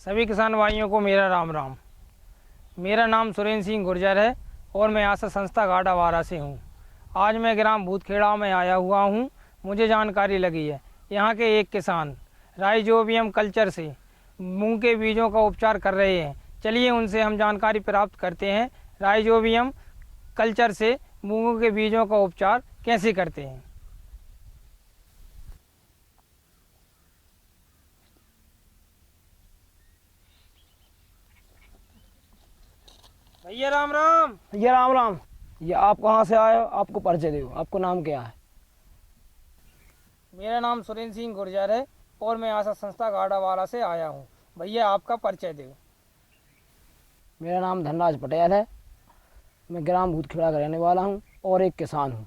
सभी किसान भाइयों को मेरा राम राम। मेरा नाम सुरेंद्र सिंह गुर्जर है और मैं आशा संस्था गाड़ावारा से हूँ। आज मैं ग्राम भूतखेड़ा में आया हुआ हूँ। मुझे जानकारी लगी है यहाँ के एक किसान राइजोबियम कल्चर से मूंग के बीजों का उपचार कर रहे हैं। चलिए उनसे हम जानकारी प्राप्त करते हैं राइजोबियम कल्चर से मूंगों के बीजों का उपचार कैसे करते हैं। भैया राम राम। भैया राम राम। ये आप कहाँ से आए हो? आपको परिचय दो, आपको नाम क्या है? मेरा नाम सुरेंद्र सिंह गुर्जर है और मैं आशा संस्था गाड़ावाला से आया हूँ। भैया आपका परिचय दो। मेरा नाम धनराज पटेल है। मैं ग्राम भूतखेड़ा का रहने वाला हूँ और एक किसान हूँ।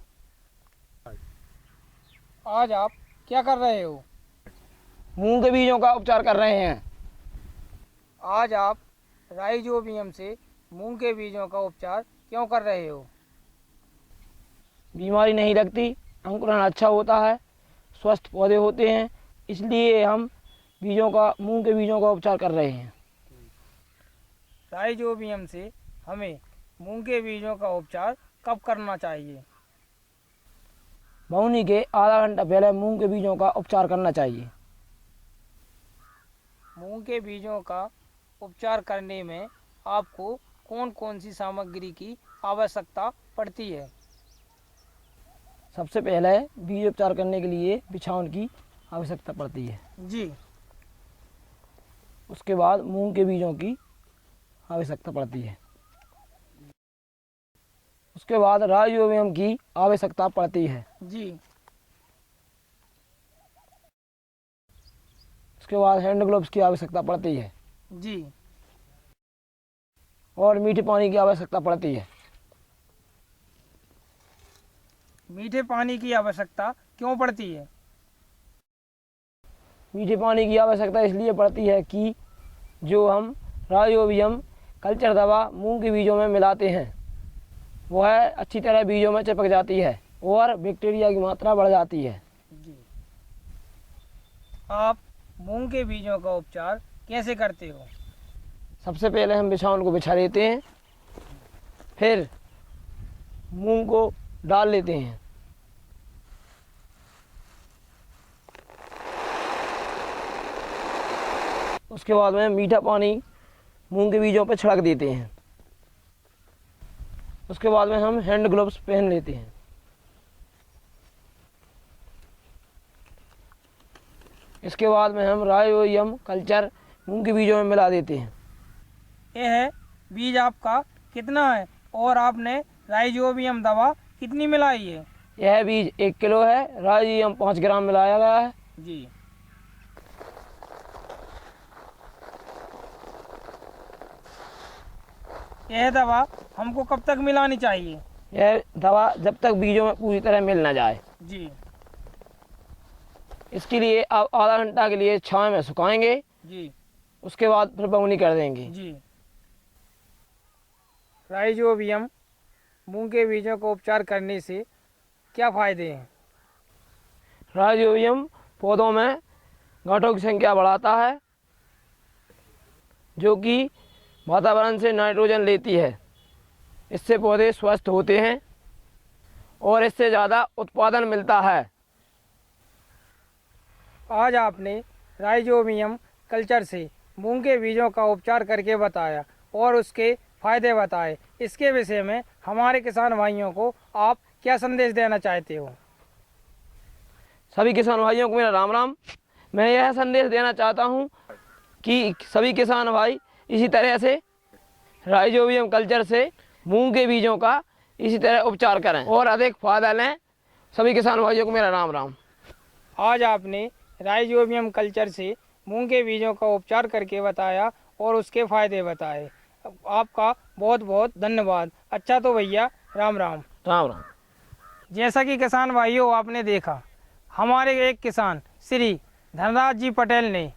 आज आप क्या कर रहे हो? मूंग के बीजों का उपचार कर रहे हैं। आज आप राइजोबियम से मूंग के बीजों का उपचार क्यों कर रहे हो? बीमारी नहीं लगती, अंकुरण अच्छा होता है, स्वस्थ पौधे होते हैं, इसलिए हम मूंग के बीजों का उपचार कर रहे हैं। राइजोबियम से हमें मूंग के बीजों का उपचार कब करना चाहिए? बोनी के आधा घंटा पहले मूंग के बीजों का उपचार करना चाहिए। मूंग के बीजों का उपचार करने में आपको कौन कौन सी सामग्री की आवश्यकता पड़ती है? सबसे पहले बीज उपचार करने के लिए बिछावन की आवश्यकता पड़ती है जी। उसके बाद मूंग के बीजों की आवश्यकता पड़ती है। उसके बाद राइजोबियम की आवश्यकता पड़ती है जी। उसके बाद हैंड ग्लोव्स की आवश्यकता पड़ती है जी। और मीठे पानी की आवश्यकता पड़ती है। मीठे पानी की आवश्यकता क्यों पड़ती है? मीठे पानी की आवश्यकता इसलिए पड़ती है कि जो हम राइजोबियम कल्चर दवा मूंग के बीजों में मिलाते हैं वह अच्छी तरह बीजों में चिपक जाती है और बैक्टीरिया की मात्रा बढ़ जाती है। जी। आप मूंग के बीजों का उपचार कैसे करते हो? सबसे पहले हम बिछावन को बिछा लेते हैं, फिर मूंग को डाल लेते हैं। उसके बाद में मीठा पानी मूंग के बीजों पर छिड़क देते हैं। उसके बाद में हम हैंड ग्लोव्स पहन लेते हैं। इसके बाद में हम राइजोबियम कल्चर मूंग के बीजों में मिला देते हैं। यह बीज आपका कितना है और आपने राइजोबियम दवा कितनी मिलाई है? यह बीज 1 किलो है, राइजोबियम 5 ग्राम मिलाया गया है। जी। यह दवा हमको कब तक मिलानी चाहिए? यह दवा जब तक बीजों में पूरी तरह मिल न जाए। जी। इसके लिए आप आधा घंटा के लिए छांव में सुखाएंगे। जी। उसके बाद फिर बोनी कर देंगे। जी। राइजोबियम मूंग के बीजों को उपचार करने से क्या फायदे हैं? राइजोबियम पौधों में गांठों की संख्या बढ़ाता है, जो कि वातावरण से नाइट्रोजन लेती है। इससे पौधे स्वस्थ होते हैं और इससे ज़्यादा उत्पादन मिलता है। आज आपने राइजोबियम कल्चर से मूंग के बीजों का उपचार करके बताया और उसके फायदे बताए। इसके विषय में हमारे किसान भाइयों को आप क्या संदेश देना चाहते हो? सभी किसान भाइयों को मेरा राम राम। मैं यह संदेश देना चाहता हूँ कि सभी किसान भाई इसी तरह से राइजोबियम कल्चर से मूंग के बीजों का इसी तरह उपचार करें और अधिक फायदा लें। सभी किसान भाइयों को मेरा राम राम। आज आपने राइजोबियम कल्चर से मूंग के बीजों का उपचार करके बताया और उसके फायदे बताए। आपका बहुत बहुत धन्यवाद। अच्छा तो भैया राम राम। राम राम। जैसा कि किसान भाइयों आपने देखा, हमारे एक किसान श्री धनराज जी पटेल ने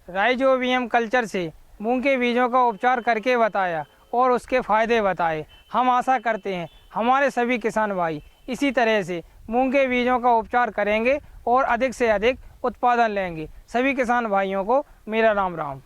राइजोबियम कल्चर से मूंग के बीजों का उपचार करके बताया और उसके फायदे बताए। हम आशा करते हैं हमारे सभी किसान भाई इसी तरह से मूंग के बीजों का उपचार करेंगे और अधिक से अधिक उत्पादन लेंगे। सभी किसान भाइयों को मेरा राम राम।